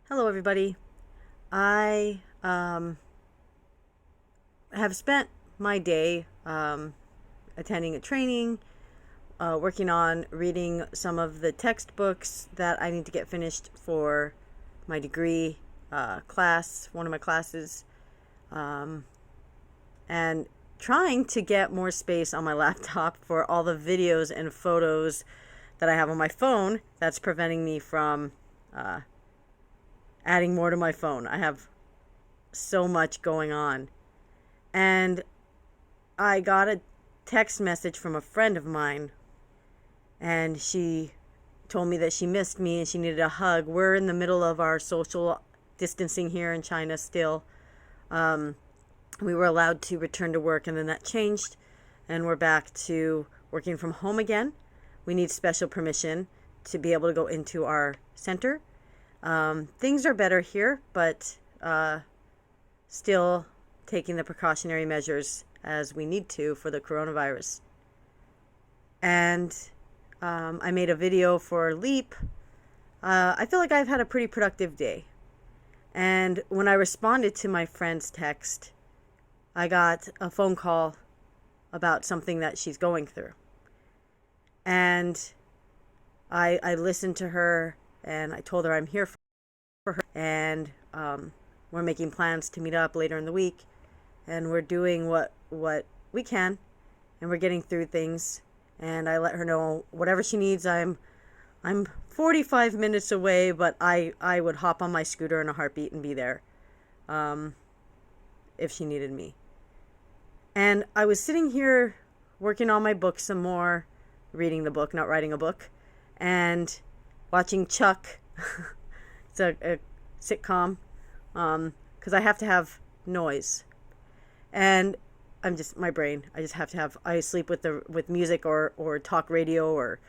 Hello, everybody. I have spent my day attending a training, working on reading some of the textbooks that I need to get finished for my degree class, one of my classes, and trying to get more space on my laptop for all the videos and photos that I have on my phone that's preventing me from adding more to my phone. I have so much going on. And I got a text message from a friend of mine, and she told me that she missed me and she needed a hug. We're in the middle of our social distancing here in China still. We were allowed to return to work, and then that changed, and we're back to working from home again. We need special permission to be able to go into our center. Things are better here, but still taking the precautionary measures as we need to for the coronavirus. And I made a video for Leap. I feel like I've had a pretty productive day. And when I responded to my friend's text, I got a phone call about something that she's going through. And I listened to her, and I told her I'm here for her. And we're making plans to meet up later in the week. And we're doing what we can. And we're getting through things. And I let her know whatever she needs. I'm 45 minutes away, but I would hop on my scooter in a heartbeat and be there if she needed me. And I was sitting here working on my book some more, reading the book, not writing a book, and watching Chuck. It's a sitcom, because I have to have noise. And my brain, I just have to have, I sleep with music or talk radio or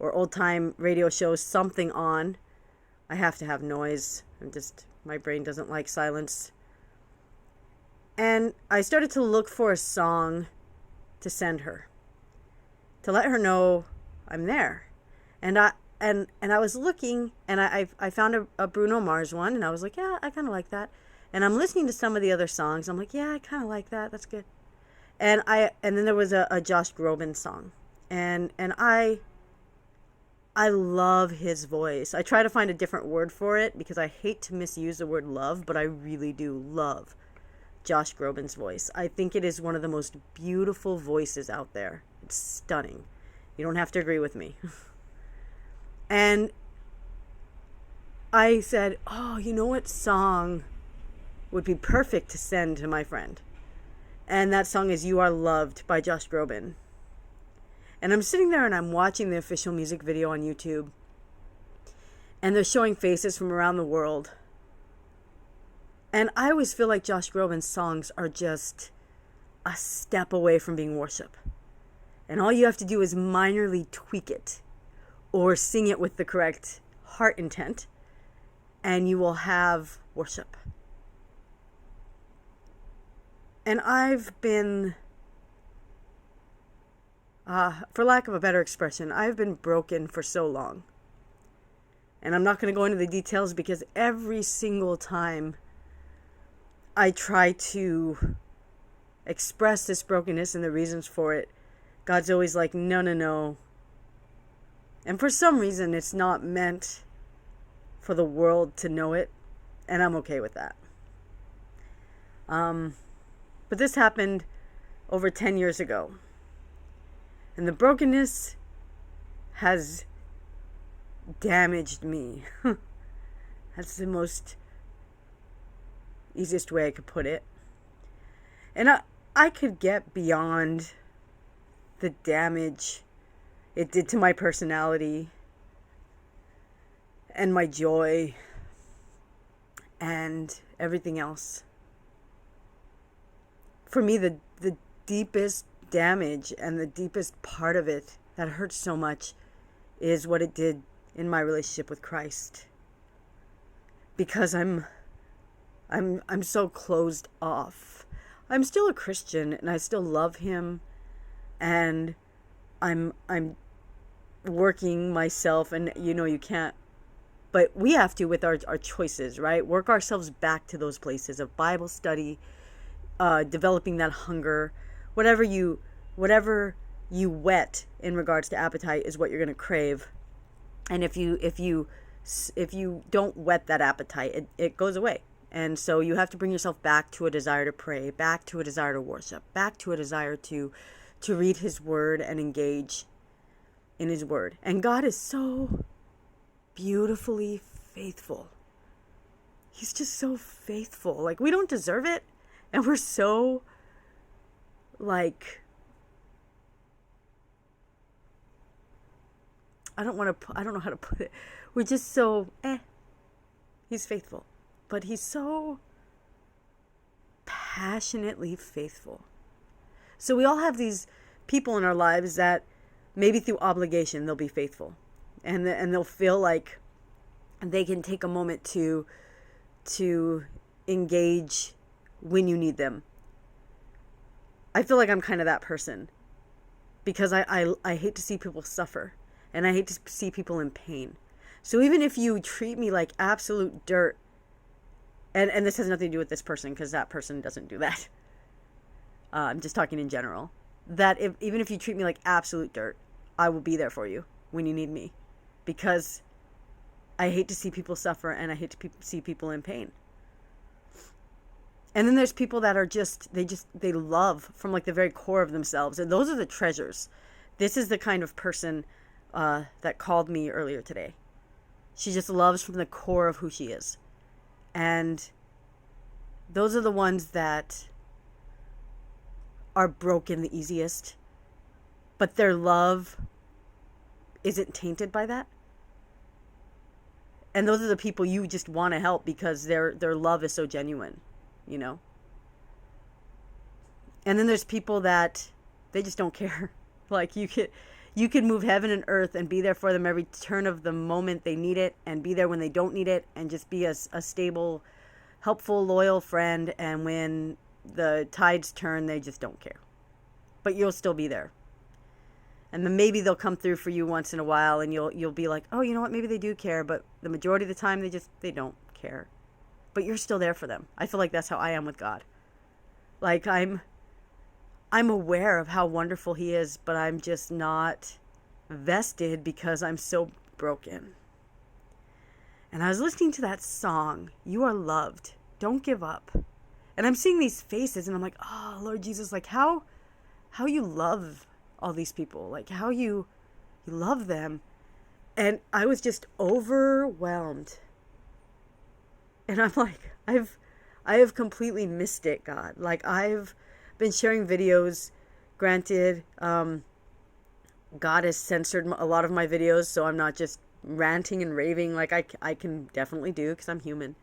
old time radio shows, something on. I have to have noise. My brain doesn't like silence. And I started to look for a song to send her, to let her know I'm there. And I was looking, and I found a Bruno Mars one, and I was like, yeah, I kind of like that. And I'm listening to some of the other songs. I'm like, yeah, I kind of like that. That's good. And then there was a Josh Groban song, and I love his voice. I try to find a different word for it because I hate to misuse the word love, but I really do love Josh Groban's voice. I think it is one of the most beautiful voices out there. It's stunning. You don't have to agree with me. And I said, oh, you know what song would be perfect to send to my friend? And that song is You Are Loved by Josh Groban. And I'm sitting there and I'm watching the official music video on YouTube. And they're showing faces from around the world. And I always feel like Josh Groban's songs are just a step away from being worship. And all you have to do is minorly tweak it or sing it with the correct heart intent, and you will have worship. And I've been, for lack of a better expression, I've been broken for so long. And I'm not going to go into the details because every single time I try to express this brokenness and the reasons for it, God's always like, no, no, no. And for some reason, it's not meant for the world to know it, and I'm okay with that. But this happened over 10 years ago. And the brokenness has damaged me. That's the most easiest way I could put it. And I could get beyond the damage it did to my personality and my joy and everything else. For me, the deepest damage and the deepest part of it that hurts so much is what it did in my relationship with Christ. Because I'm so closed off. I'm still a Christian and I still love him, and I'm working myself, and you can't But we have to with our choices, right? Work ourselves back to those places of Bible study, developing that hunger. Whatever you whet in regards to appetite is what you're going to crave. And if you don't whet that appetite, it goes away. And so you have to bring yourself back to a desire to pray, back to a desire to worship, back to a desire to read his word and engage in his word. And God is so beautifully faithful. He's just so faithful. Like, we don't deserve it. And we're so, like, I don't know how to put it. We're just so, he's faithful. But he's so passionately faithful. So we all have these people in our lives that maybe through obligation they'll be faithful. And they'll feel like they can take a moment to engage when you need them. I feel like I'm kind of that person. Because I hate to see people suffer. And I hate to see people in pain. So even if you treat me like absolute dirt, and this has nothing to do with this person, because that person doesn't do that. I'm just talking in general. That even if you treat me like absolute dirt, I will be there for you when you need me. Because I hate to see people suffer, and I hate to see people in pain. And then there's people that are they love from like the very core of themselves. And those are the treasures. This is the kind of person that called me earlier today. She just loves from the core of who she is. And those are the ones that are broken the easiest. But their love isn't tainted by that. And those are the people you just want to help because their love is so genuine, you know? And then there's people that they just don't care. Like you can move heaven and earth and be there for them every turn of the moment they need it, and be there when they don't need it, and just be a stable, helpful, loyal friend. And when the tides turn, they just don't care. But you'll still be there. And then maybe they'll come through for you once in a while, and you'll be like, oh, you know what? Maybe they do care. But the majority of the time, they don't care. But you're still there for them. I feel like that's how I am with God. Like I'm aware of how wonderful he is, but I'm just not vested because I'm so broken. And I was listening to that song, You Are Loved, Don't Give Up. And I'm seeing these faces and I'm like, oh, Lord Jesus, like how you love all these people, like how you love them. And I was just overwhelmed. And I'm like, I have completely missed it, God. Like I've been sharing videos. Granted, God has censored a lot of my videos, so I'm not just ranting and raving like I can definitely do because I'm human.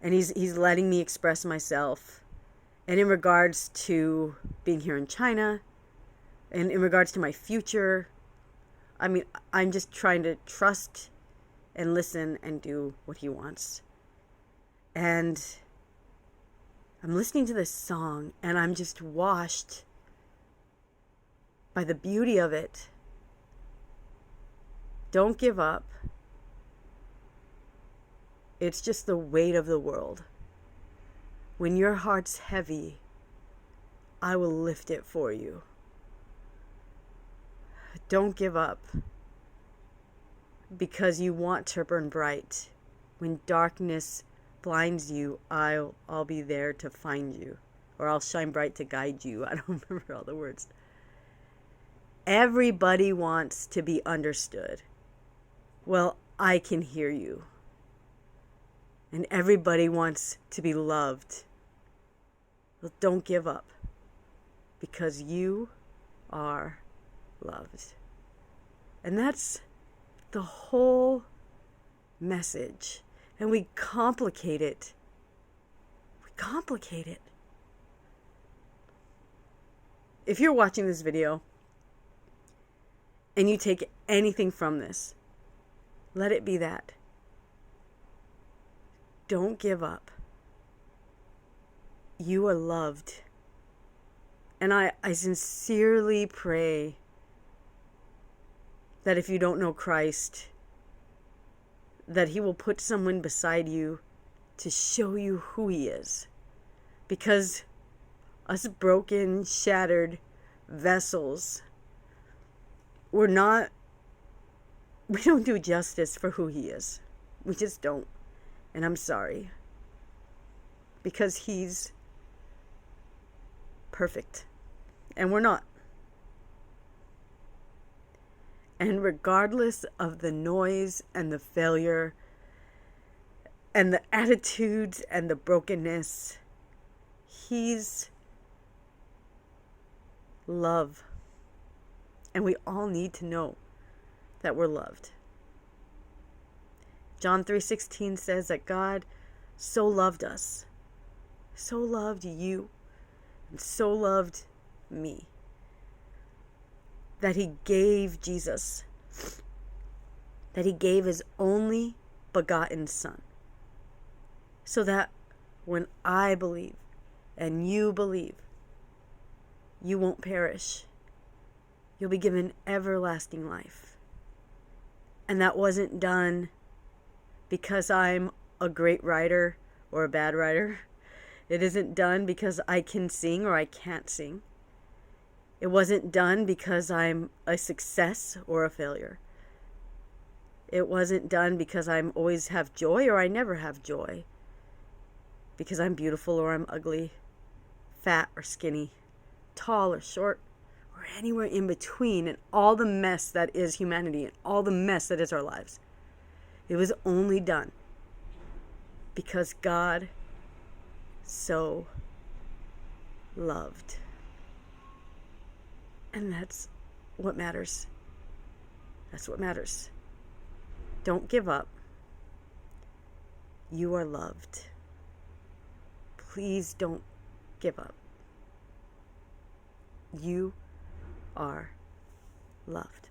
And he's letting me express myself. And in regards to being here in China, and in regards to my future, I mean, I'm just trying to trust and listen and do what he wants. And I'm listening to this song and I'm just washed by the beauty of it. Don't give up. It's just the weight of the world. When your heart's heavy, I will lift it for you. Don't give up. Because you want to burn bright. When darkness blinds you, I'll be there to find you. Or I'll shine bright to guide you. I don't remember all the words. Everybody wants to be understood. Well, I can hear you. And everybody wants to be loved. Well, don't give up. Because you are loved. And that's the whole message. And we complicate it. If you're watching this video and you take anything from this, let it be that. Don't give up. You are loved. And I sincerely pray that if you don't know Christ, that He will put someone beside you to show you who He is. Because us broken, shattered vessels, we don't do justice for who He is. We just don't. And I'm sorry. Because He's perfect. And we're not. And regardless of the noise and the failure and the attitudes and the brokenness, He's love. And we all need to know that we're loved. John 3:16 says that God so loved us, so loved you, and so loved me, that He gave Jesus, that He gave His only begotten Son, so that when I believe and you believe, you won't perish. You'll be given everlasting life. And that wasn't done because I'm a great writer or a bad writer. It isn't done because I can sing or I can't sing. It wasn't done because I'm a success or a failure. It wasn't done because I always have joy or I never have joy. Because I'm beautiful or I'm ugly, fat or skinny, tall or short, or anywhere in between, and all the mess that is humanity and all the mess that is our lives. It was only done because God so loved. And that's what matters. That's what matters. Don't give up. You are loved. Please don't give up. You are loved.